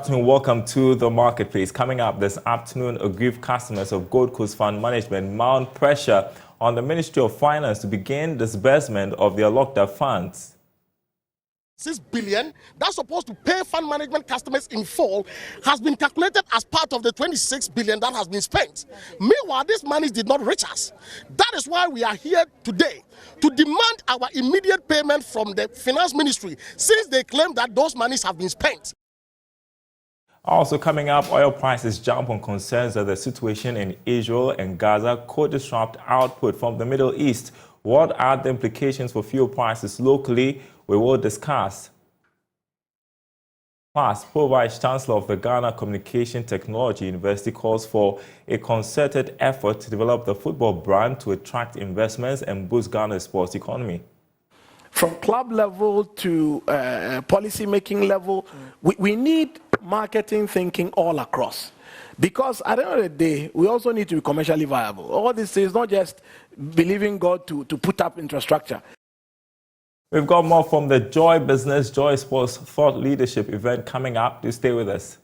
afternoon. Welcome to the marketplace. Coming up this afternoon, aggrieved customers of Gold Coast Fund Management mount pressure on the Ministry of Finance to begin disbursement of their locked-up funds. 6 billion that's supposed to pay fund management customers in full has been calculated as part of the 26 billion that has been spent. Meanwhile, these monies did not reach us. That is why we are here today to demand our immediate payment from the Finance Ministry, since they claim that those monies have been spent. Also coming up, oil prices jump on concerns that the situation in Israel and Gaza could disrupt output from the Middle East. What are the implications for fuel prices locally? We will discuss. Plus, Pro-Vice Chancellor of the Ghana Communication Technology University calls for a concerted effort to develop the football brand to attract investments and boost Ghana's sports economy. From club level to policy-making level, we need marketing thinking all across. Because at the end of the day, we also need to be commercially viable. All this is not just believing God to put up infrastructure. We've got more from the Joy Business, Joy Sports Thought Leadership event coming up. Do stay with us.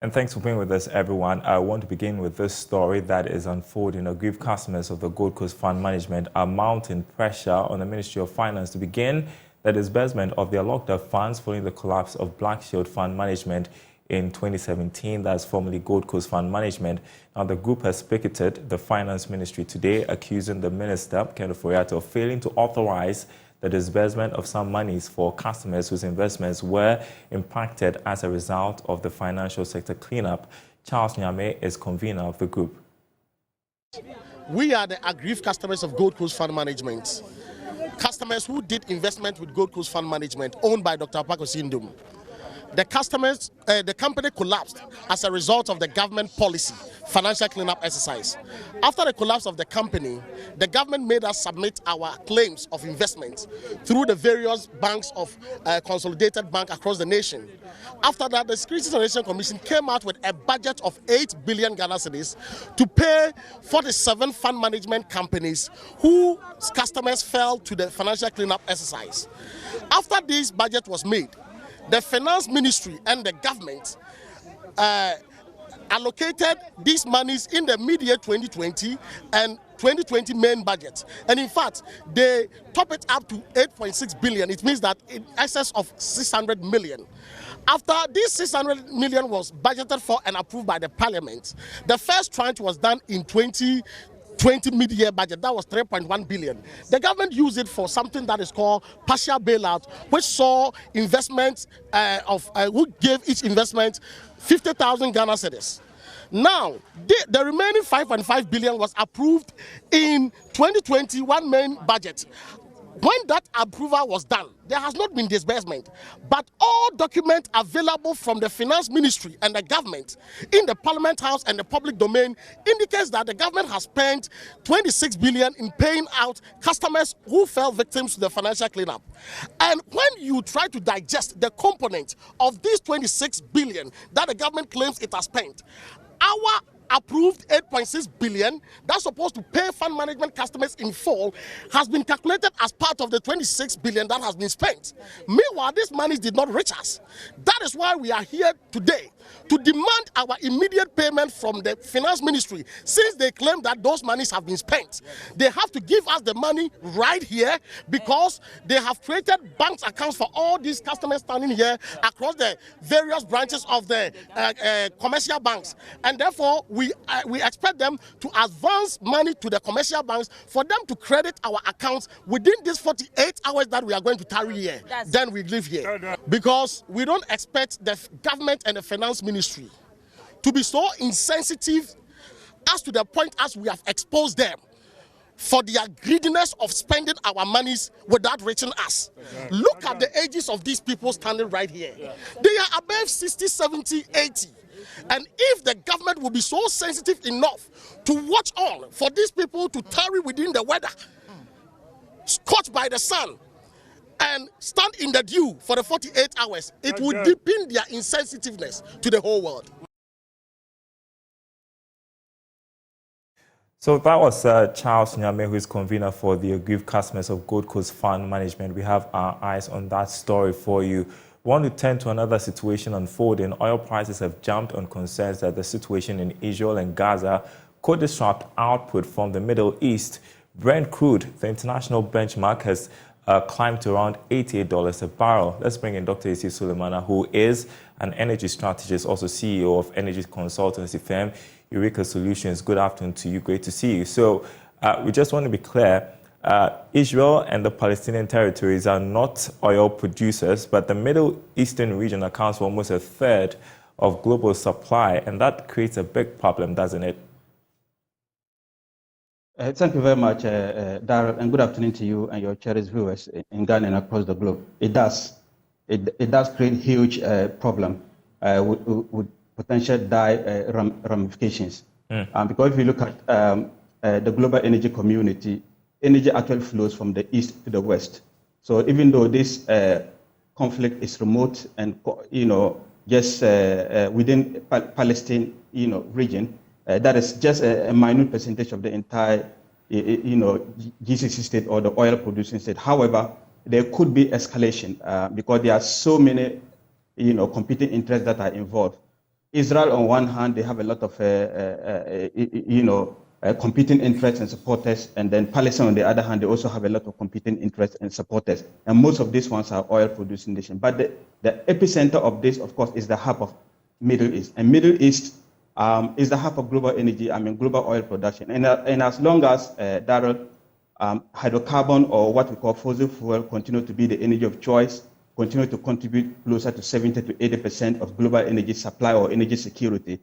And thanks for being with us, everyone. I want to begin with this story that is unfolding. Aggrieved customers of the Gold Coast Fund Management are mounting pressure on the Ministry of Finance to begin the disbursement of their locked-up funds following the collapse of Black Shield Fund Management in 2017. That's formerly Gold Coast Fund Management. Now, the group has picketed the Finance Ministry today, accusing the Minister, Kenneth Foriato, of failing to authorize the disbursement of some monies for customers whose investments were impacted as a result of the financial sector cleanup. Charles Nyame is convener of the group. We are the aggrieved customers of Gold Coast Fund Management. Customers who did investment with Gold Coast Fund Management, owned by Dr. Apako Sindum. The company collapsed as a result of the government policy, financial cleanup exercise. After the collapse of the company, the government made us submit our claims of investment through the various banks of consolidated bank across the nation. After that, the Securities and Exchange Commission came out with a budget of 8 billion Ghana cedis to pay 47 fund management companies whose customers fell to the financial cleanup exercise. After this budget was made, the Finance Ministry and the government allocated these monies in the mid-year 2020 and 2020 main budget. And in fact, they top it up to 8.6 billion. It means that in excess of 600 million. After this 600 million was budgeted for and approved by the Parliament, the first tranche was done in 2020 mid-year budget. That was 3.1 billion. The used it for something that is called partial bailout, which saw investments who gave each investment 50,000 Ghana cedis. Now, the remaining 5.5 billion was approved in 2021 main budget. When that approval was done, there has not been disbursement, but all documents available from the Finance Ministry and the government in the Parliament House and the public domain indicates that the government has spent 26 billion in paying out customers who fell victims to the financial cleanup. And when you try to digest the component of these 26 billion that the government claims it has spent, our approved 8.6 billion that's supposed to pay fund management customers in full has been calculated as part of the 26 billion that has been spent. Meanwhile, these monies did not reach us. That is why we are here today to demand our immediate payment from the Finance Ministry, since they claim that those monies have been spent. They have to give us the money right here, because they have created bank accounts for all these customers standing here across the various branches of the commercial banks, and therefore we expect them to advance money to the commercial banks for them to credit our accounts within these 48 hours that we are going to tarry here. Then we live here. Because we don't expect the government and the Finance Ministry to be so insensitive as to the point as we have exposed them for their greediness of spending our monies without reaching us. Look at the ages of these people standing right here. They are above 60, 70, 80. And if the government will be so sensitive enough to watch on for these people to tarry within the weather, scorched by the sun and stand in the dew for the 48 hours, it will deepen their insensitiveness to the whole world. So that was Charles Nyame, who is convener for the aggrieved customers of Gold Coast Fund Management. We have our eyes on that story for you. We want to turn to another situation unfolding. Oil prices have jumped on concerns that the situation in Israel and Gaza could disrupt output from the Middle East. Brent crude, the international benchmark, has climbed to around $88 a barrel. Let's bring in Dr. Isi Sulemana, who is an energy strategist, also CEO of energy consultancy firm Eureka Solutions. Good afternoon to you. Great to see you. So we just want to be clear. Israel and the Palestinian territories are not oil producers, but the Middle Eastern region accounts for almost a third of global supply, and that creates a big problem, doesn't it? Thank you very much, Daryl, and good afternoon to you and your cherished viewers in Ghana and across the globe. It does create huge problem with potential dire ramifications. Because if you look at the global energy community, energy actually flows from the east to the west. So even though this conflict is remote and just within Palestine region, that is just a minute percentage of the entire GCC state or the oil producing state. However, there could be escalation because there are so many competing interests that are involved. Israel, on one hand, they have a lot of competing interests and supporters, and then Palestine, on the other hand, they also have a lot of competing interests and supporters. And most of these ones are oil-producing nations. But the epicenter of this, of course, is the hub of Middle East. And Middle East is the hub of global energy, global oil production. And as long as hydrocarbon, or what we call fossil fuel, continue to be the energy of choice, continue to contribute closer to 70 to 80% of global energy supply or energy security,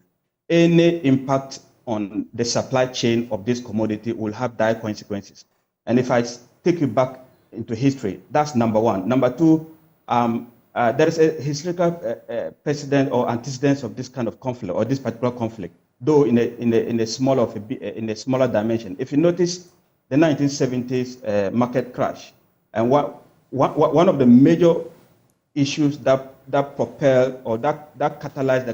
any impact on the supply chain of this commodity will have dire consequences. And if I take you back into history, that's number one. Number two, there is a historical precedent or antecedents of this kind of conflict or this particular conflict, though in a smaller dimension. If you notice the 1970s market crash, and one of the major issues that propelled or that catalyzed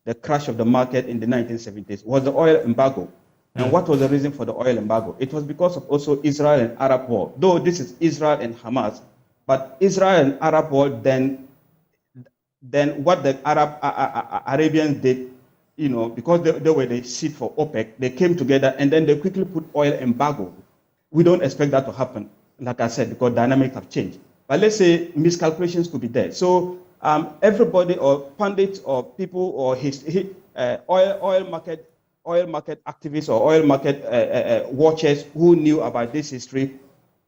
the crash of the market in the 1970s was the oil embargo. And what was the reason for the oil embargo? It was because of also Israel and Arab war. Though this is Israel and Hamas, but Israel and Arab war, then what the Arabians did, because they were the seat for OPEC, they came together and then they quickly put oil embargo. We don't expect that to happen, like I said, because dynamics have changed. But let's say miscalculations could be there. So everybody or pundits or people or oil market activists or oil market watchers who knew about this history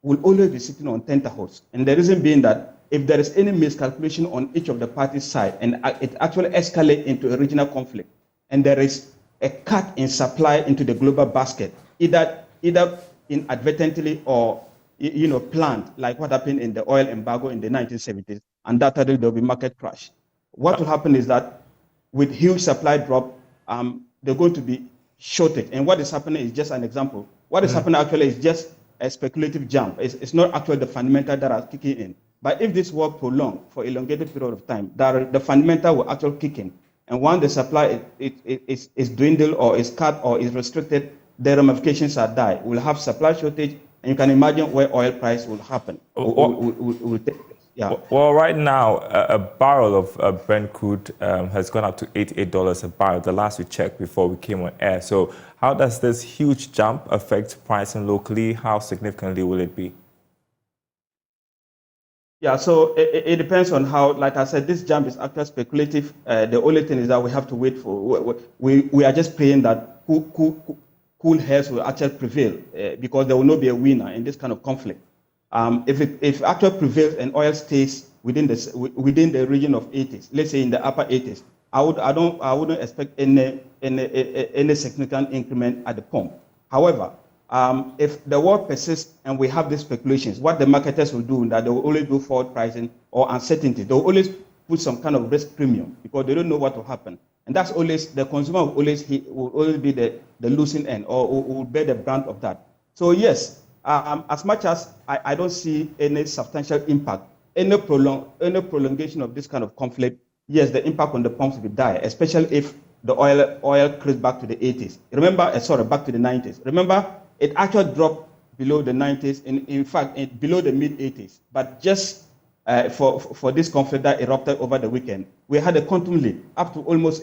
will always be sitting on tenterhooks. And the reason being that if there is any miscalculation on each of the parties' side and it actually escalates into a regional conflict, and there is a cut in supply into the global basket, either inadvertently or planned, like what happened in the oil embargo in the 1970s, undoubtedly there will be market crash. What will happen is that with huge supply drop, they're going to be shortage. And what is happening is just an example. What is happening actually is just a speculative jump. It's not actually the fundamental that are kicking in. But if this war prolonged for an elongated period of time, the fundamental will actually kick in. And once the supply is dwindled or is cut or is restricted, the ramifications are dire. We'll have supply shortage, and you can imagine where oil price will happen. Will take place. Yeah. Well, right now, a barrel of Brent crude has gone up to $88 a barrel, the last we checked before we came on air. So how does this huge jump affect pricing locally? How significantly will it be? Yeah, so it depends on how, like I said, this jump is actually speculative. The only thing is that we have to wait for, we are just praying that cool heads will actually prevail because there will not be a winner in this kind of conflict. If it actually prevails and oil stays within the region of 80s, let's say in the upper 80s, I wouldn't expect any significant increment at the pump. However, if the war persists and we have these speculations, what the marketers will do is that they will always do forward pricing or uncertainty. They will always put some kind of risk premium because they don't know what will happen. And that's always, the consumer will always be the losing end or will bear the brunt of that. So yes, as much as I don't see any substantial impact, any prolongation of this kind of conflict, yes, the impact on the pumps will be dire, especially if the oil creeps back to the 80s. Remember, back to the 90s. Remember, it actually dropped below the 90s, in fact, below the mid 80s. But just for this conflict that erupted over the weekend, we had a quantum leap up to almost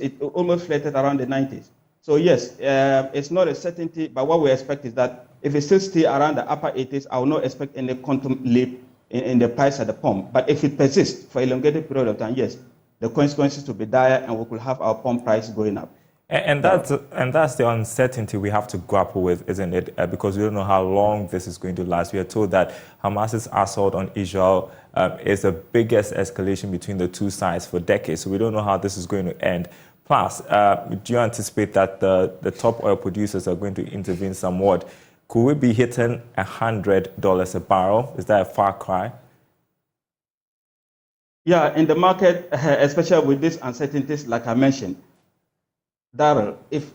flirted around the 90s. So yes, it's not a certainty, but what we expect is that if it still stays around the upper 80s, I will not expect any quantum leap in the price at the pump. But if it persists for an elongated period of time, yes, the consequences will be dire, and we could have our pump price going up. And that's the uncertainty we have to grapple with, isn't it? Because we don't know how long this is going to last. We are told that Hamas's assault on Israel is the biggest escalation between the two sides for decades. So we don't know how this is going to end. Plus, do you anticipate that the top oil producers are going to intervene somewhat? Could we be hitting $100 a barrel? Is that a far cry? Yeah, in the market, especially with these uncertainties, like I mentioned, Daryl, if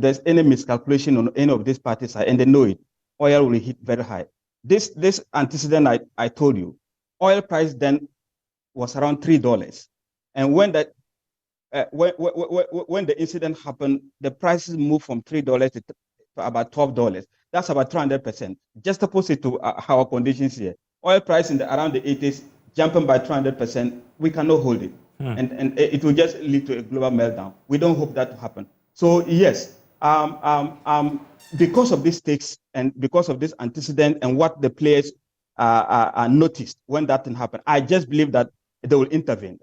there's any miscalculation on any of these parties and they know it, oil will hit very high. This antecedent I told you, oil price then was around $3, and when that when the incident happened, the prices moved from $3 to about $12. That's about 300%. Just opposite to our conditions here. Oil price around the 80s, jumping by 300%, we cannot hold it. And it will just lead to a global meltdown. We don't hope that to happen. So yes, because of these stakes and because of this antecedent and what the players noticed when that thing happened, I just believe that they will intervene.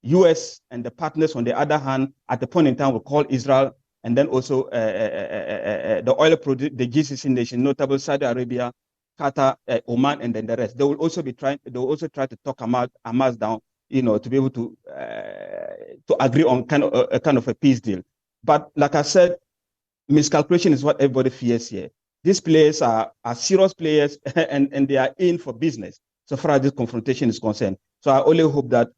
US and the partners, on the other hand, at the point in time, will call Israel, and then also the the GCC nation, notable Saudi Arabia, Qatar, Oman, and then the rest. They will also try to talk Hamas down, to be able to agree on kind of a peace deal. But like I said, miscalculation is what everybody fears here. These players are serious players, and they are in for business so far as this confrontation is concerned. So I only hope that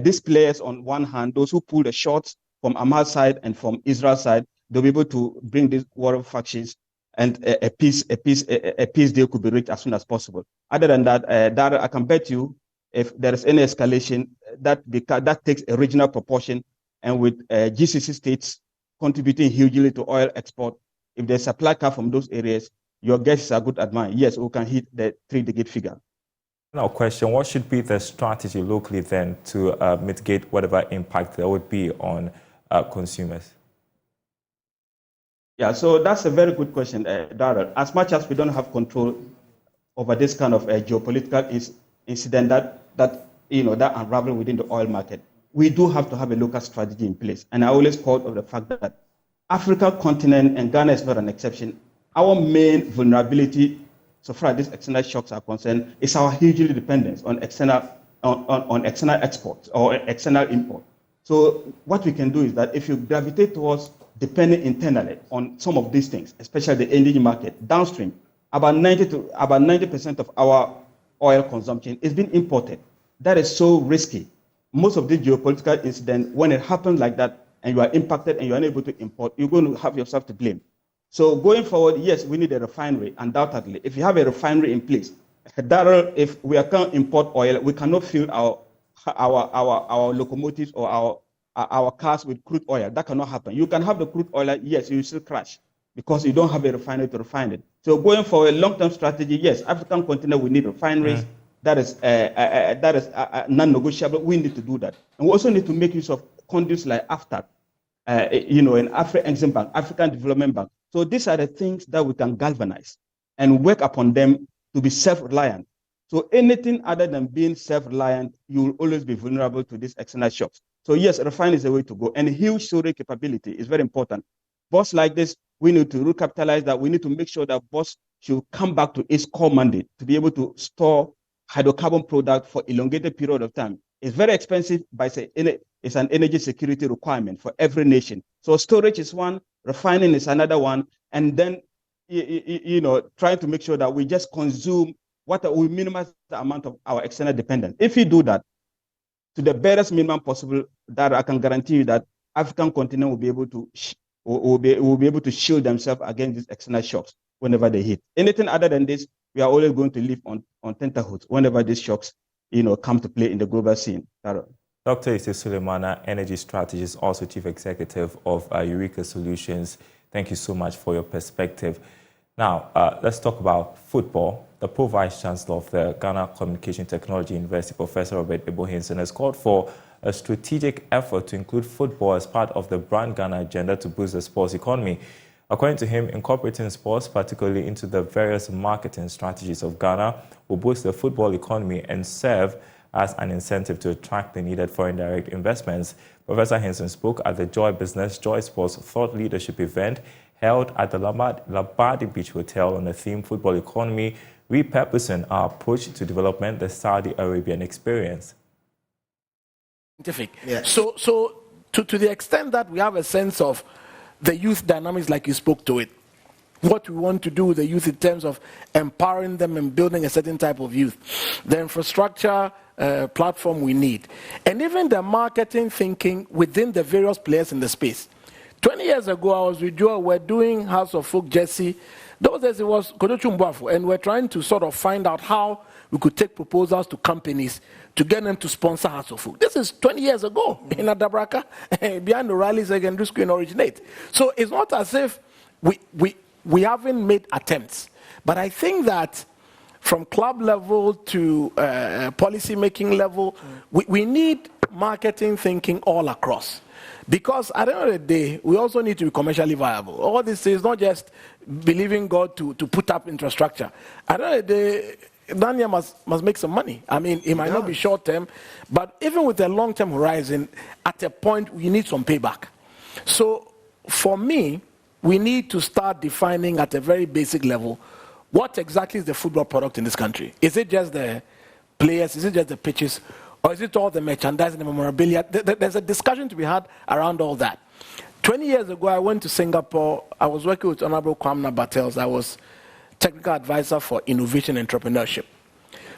these players, on one hand, those who pull the shots from Hamas side and from Israel side, they'll be able to bring these warring factions, and a peace deal could be reached as soon as possible. Other than that, Daryl, I can bet you, if there is any escalation, that takes a regional proportion, and with GCC states contributing hugely to oil export, if there's supply cut from those areas, your guesses are good at mine. Yes, we can hit the 3-digit figure. Now, question, what should be the strategy locally then to mitigate whatever impact there would be on consumers? Yeah, so that's a very good question, Daryl. As much as we don't have control over this kind of geopolitical incident that unravel within the oil market, we do have to have a local strategy in place. And I always quote of the fact that African continent, and Ghana is not an exception, our main vulnerability so far as these external shocks are concerned is our hugely dependence on external exports or external import. So what we can do is that if you gravitate towards depending internally on some of these things, especially the energy market, downstream, about 90% of our oil consumption is being imported. That is so risky. Most of these geopolitical incidents, when it happens like that and you are impacted and you are unable to import, you're going to have yourself to blame. So going forward, yes, we need a refinery, undoubtedly. If you have a refinery in place, Daryl, if we can't import oil, we cannot fuel our locomotives or our cars with crude oil. That cannot happen. You can have the crude oil, yes, you will still crash because you don't have a refinery to refine it. So going for a long-term strategy, yes, African continent, we need refineries. That is non-negotiable. We need to do that. And we also need to make use of conduits like AFTA, in African Bank, African Development Bank. So these are the things that we can galvanize and work upon them to be self-reliant. So anything other than being self-reliant, you will always be vulnerable to these external shocks. So yes, refine is the way to go. And huge storage capability is very important. Boss like this, we need to recapitalize that. We need to make sure that Boss should come back to its core mandate to be able to store hydrocarbon product for elongated period of time. It's very expensive, but it's an energy security requirement for every nation. So storage is one, refining is another one, and then trying to make sure that we just consume we minimize the amount of our external dependence. If we do that to the barest minimum possible, that I can guarantee you that African continent will be able to shield themselves against these external shocks. whenever they hit. Anything other than this, we are always going to live on tenterhooks whenever these shocks, come to play in the global scene. Daryl. Dr. Issa Sulemana, Energy Strategist, also Chief Executive of Eureka Solutions. Thank you so much for your perspective. Now, let's talk about football. The Pro-Vice Chancellor of the Ghana Communication Technology University, Professor Robert Ebo-Hinson, has called for a strategic effort to include football as part of the Brand Ghana agenda to boost the sports economy. According to him, incorporating sports, particularly into the various marketing strategies of Ghana, will boost the football economy and serve as an incentive to attract the needed foreign direct investments. Professor Hinson spoke at the Joy Business, Joy Sports Thought Leadership event held at the Labadi Beach Hotel on the theme Football Economy, repurposing our approach to development, the Saudi Arabian experience. Yeah. So to the extent that we have a sense of the youth dynamics, like you spoke to it, what we want to do with the youth in terms of empowering them and building a certain type of youth, the infrastructure platform we need, and even the marketing thinking within the various players in the space. 20 years ago, I was with Joe, we're doing House of Folk Jersey. Those days it was Kodochu Mbafu, and we're trying to sort of find out how we could take proposals to companies to get them to sponsor House of Folk. This is 20 years ago in Adabraka, behind the rallies secondary school originate. So it's not as if we haven't made attempts. But I think that from club level to policy making level, we need marketing thinking all across. Because at the end of the day, we also need to be commercially viable. All this is not just believing God to put up infrastructure. At the end of the day, Daniel must make some money. I mean, it might not be short term, but even with a long term horizon, at a point, we need some payback. So for me, we need to start defining at a very basic level what exactly is the football product in this country. Is it just the players? Is it just the pitches? Or is it all the merchandise and the memorabilia? There's a discussion to be had around all that. 20 years ago, I went to Singapore. I was working with Honorable Kwamna Bartels. I was technical advisor for innovation and entrepreneurship.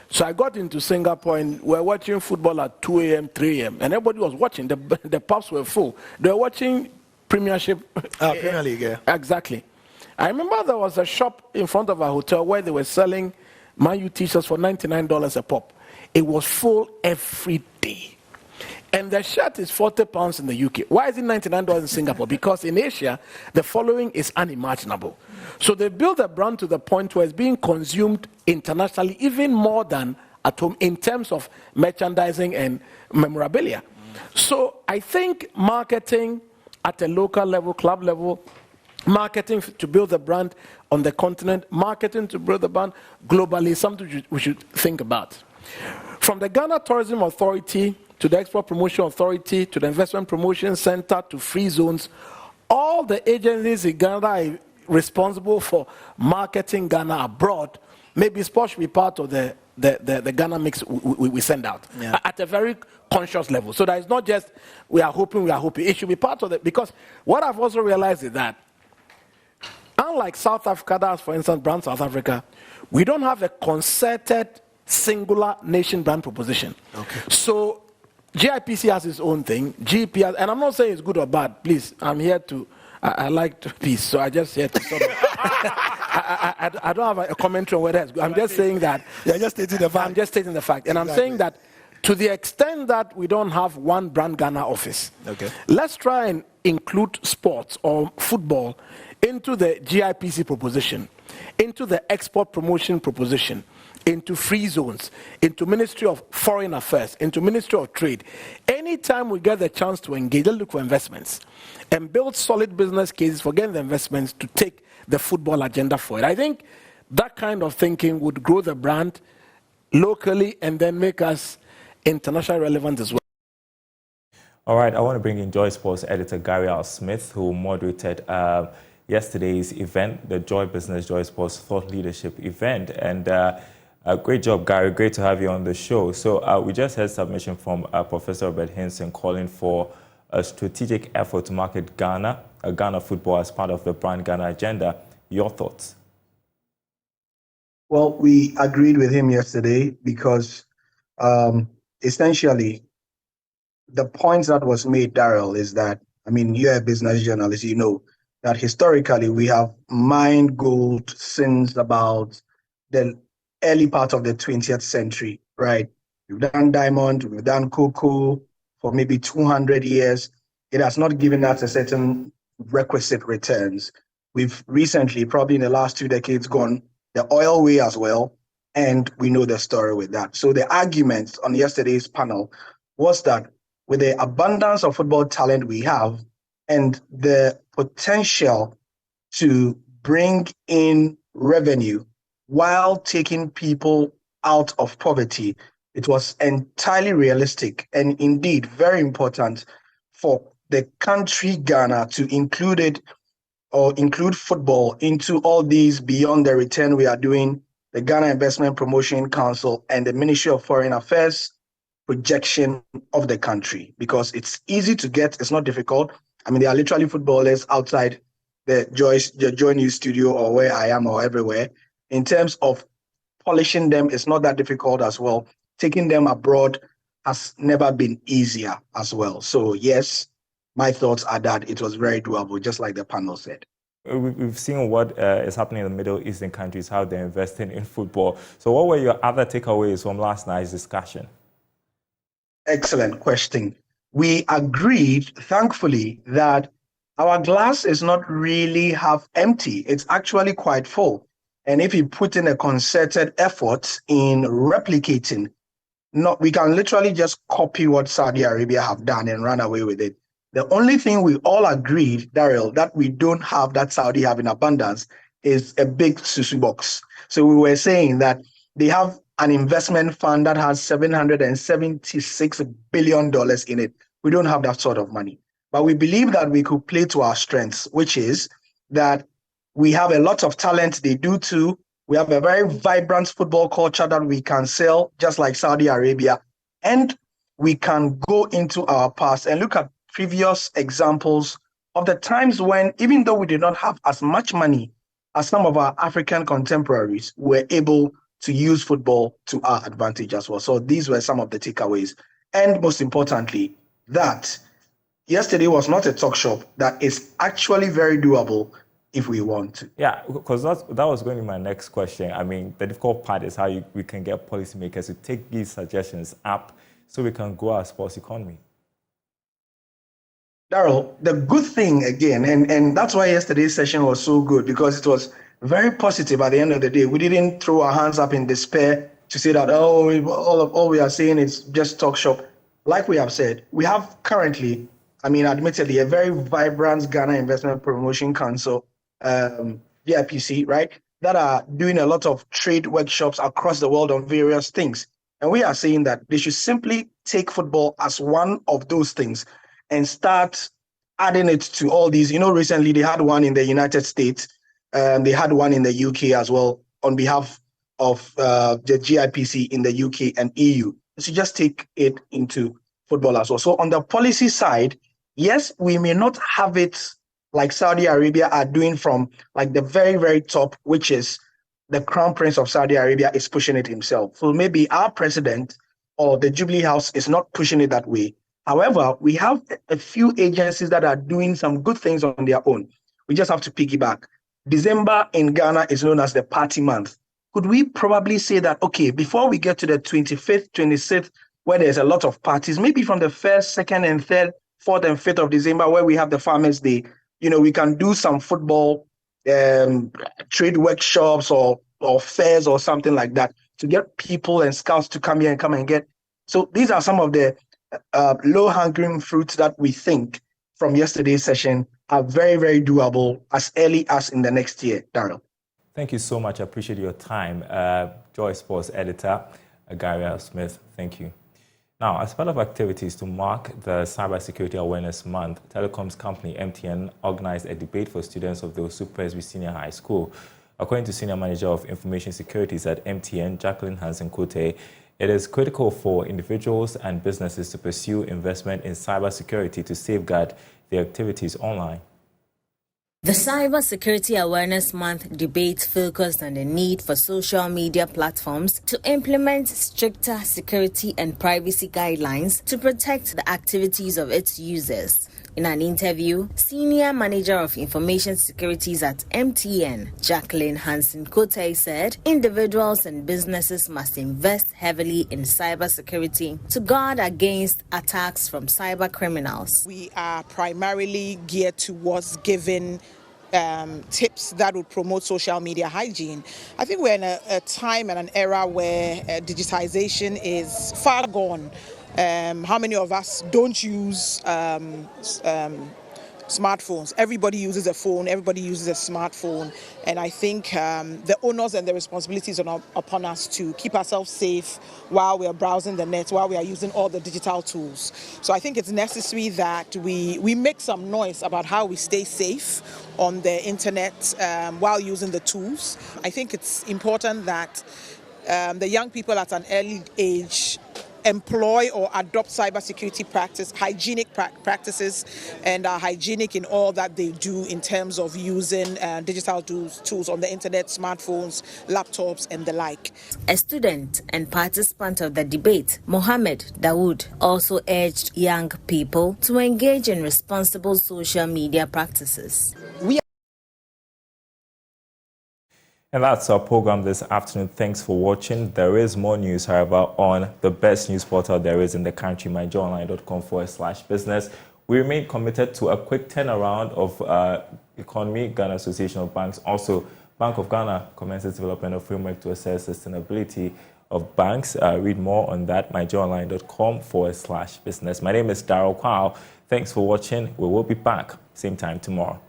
So I got into Singapore and we were watching football at 2 a.m., 3 a.m. And everybody was watching. The pubs were full. They were watching Premiership. Premier League, yeah. Exactly. I remember there was a shop in front of our hotel where they were selling Man U t-shirts for $99 a pop. It was full every day. And the shirt is £40 in the UK. Why is it $99 in Singapore? Because in Asia, the following is unimaginable. So they built a brand to the point where it's being consumed internationally, even more than at home in terms of merchandising and memorabilia. So I think marketing at a local level, club level, marketing to build the brand on the continent, marketing to build the brand globally is something we should think about. From the Ghana Tourism Authority to the Export Promotion Authority to the Investment Promotion Center to free zones, all the agencies in Ghana are responsible for marketing Ghana abroad. Maybe sports should be part of the Ghana mix we send out at a very conscious level. So that it's not just we are hoping. It should be part of it. Because what I've also realized is that unlike South Africa, that's for instance Brand South Africa, we don't have a concerted singular nation brand proposition. Okay. So GIPC has its own thing, GP has, and I'm not saying it's good or bad, please, I'm here to, I like peace, so I just here to sort of, I don't have a commentary on whether it's good. I'm just saying that. You're just stating the fact. I'm just stating the fact. And exactly. I'm saying that to the extent that we don't have one Brand Ghana office, okay, let's try and include sports or football into the GIPC proposition, into the export promotion proposition, into free zones, into Ministry of Foreign Affairs, into Ministry of Trade. Anytime we get the chance to engage, let's look for investments and build solid business cases for getting the investments to take the football agenda forward. I think that kind of thinking would grow the brand locally and then make us internationally relevant as well. All right, I want to bring in Joy Sports editor Gary L. Smith, who moderated yesterday's event, the Joy Business, Joy Sports Thought Leadership event. And great job, Gary. Great to have you on the show. So we just had submission from Professor Robert Hinson calling for a strategic effort to market Ghana football as part of the Brand Ghana agenda. Your thoughts? Well, we agreed with him yesterday because essentially the points that was made, Daryl, is that, I mean, you're a business journalist, you know that historically we have mined gold since about the early part of the 20th century, right? We've done diamond, we've done cocoa for maybe 200 years. It has not given us a certain requisite returns. We've recently, probably in the last 2 decades, gone the oil way as well, and we know the story with that. So the argument on yesterday's panel was that with the abundance of football talent we have and the potential to bring in revenue while taking people out of poverty, it was entirely realistic and indeed very important for the country Ghana to include football into all these beyond the return we are doing, the Ghana Investment Promotion Council and the Ministry of Foreign Affairs projection of the country, because it's easy to get, it's not difficult. I mean, there are literally footballers outside the Joy News studio or where I am or everywhere. In terms of polishing them, it's not that difficult as well. Taking them abroad has never been easier as well. So yes, my thoughts are that it was very doable, just like the panel said. We've seen what is happening in the Middle Eastern countries, how they're investing in football. So what were your other takeaways from last night's discussion? Excellent question. We agreed, thankfully, that our glass is not really half empty. It's actually quite full. And if you put in a concerted effort in replicating, we can literally just copy what Saudi Arabia have done and run away with it. The only thing we all agreed, Daryl, that we don't have that Saudi have in abundance is a big susu box. So we were saying that they have an investment fund that has $776 billion in it. We don't have that sort of money. But we believe that we could play to our strengths, which is that we have a lot of talent. They do too. We have a very vibrant football culture that we can sell, just like Saudi Arabia. And we can go into our past and look at previous examples of the times when, even though we did not have as much money as some of our African contemporaries, we were able to use football to our advantage as well. So these were some of the takeaways. And most importantly, that yesterday was not a talk shop, that is actually very doable if we want to. Yeah, because that was going to be my next question. I mean, the difficult part is how we can get policymakers to take these suggestions up so we can grow our sports economy. Daryl, the good thing again, and that's why yesterday's session was so good, because it was very positive at the end of the day. We didn't throw our hands up in despair to say that, all we are saying is just talk shop. Like we have said, we have currently, admittedly, a very vibrant Ghana Investment Promotion Council, GIPC, right, that are doing a lot of trade workshops across the world on various things. And we are saying that they should simply take football as one of those things and start adding it to all these. Recently they had one in the United States, they had one in the UK as well on behalf of the GIPC in the UK and EU. So just take it into football as well. So on the policy side, yes, we may not have it like Saudi Arabia are doing from like the very, very top, which is the Crown Prince of Saudi Arabia is pushing it himself. So maybe our president or the Jubilee House is not pushing it that way. However, we have a few agencies that are doing some good things on their own. We just have to piggyback. December in Ghana is known as the party month. Could we probably say that, okay, before we get to the 25th, 26th, where there's a lot of parties, maybe from the 1st, 2nd, and 3rd, 4th, and 5th of December, where we have the Farmers' Day, we can do some football trade workshops or fairs or something like that to get people and scouts to come here and come and get. So these are some of the low-hanging fruits that we think from yesterday's session are very, very doable as early as in the next year. Daryl. Thank you so much. I appreciate your time. Joy Sports Editor, Gary Smith, thank you. Now, as part of activities to mark the Cybersecurity Awareness Month, telecoms company MTN organized a debate for students of the Osu Presby Senior High School. According to Senior Manager of Information Securities at MTN, Jacqueline Hansen-Kote, it is critical for individuals and businesses to pursue investment in cybersecurity to safeguard their activities online. The Cybersecurity Awareness Month debate focused on the need for social media platforms to implement stricter security and privacy guidelines to protect the activities of its users. In an interview, Senior Manager of Information Securities at MTN, Jacqueline Hansen-Kote, said individuals and businesses must invest heavily in cybersecurity to guard against attacks from cyber criminals. We are primarily geared towards giving tips that would promote social media hygiene. I think we're in a time and an era where digitization is far gone. How many of us don't use smartphones? Everybody uses a phone, everybody uses a smartphone, and I think the onus and the responsibilities are upon us to keep ourselves safe while we are browsing the net, while we are using all the digital tools. So I think it's necessary that we make some noise about how we stay safe on the internet while using the tools. I think it's important that the young people at an early age employ or adopt cybersecurity hygienic practices, and are hygienic in all that they do in terms of using digital tools on the internet, smartphones, laptops, and the like. A student and participant of the debate, Mohammed Dawood, also urged young people to engage in responsible social media practices. And that's our program this afternoon. Thanks for watching. There is more news, however, on the best news portal there is in the country, myjoyonline.com/business. We remain committed to a quick turnaround of economy. Ghana Association of Banks, also Bank of Ghana, commences development of framework to assess sustainability of banks. Read more on that, myjoyonline.com/business. My name is Daryl. Kwawu. Thanks for watching. We will be back same time tomorrow.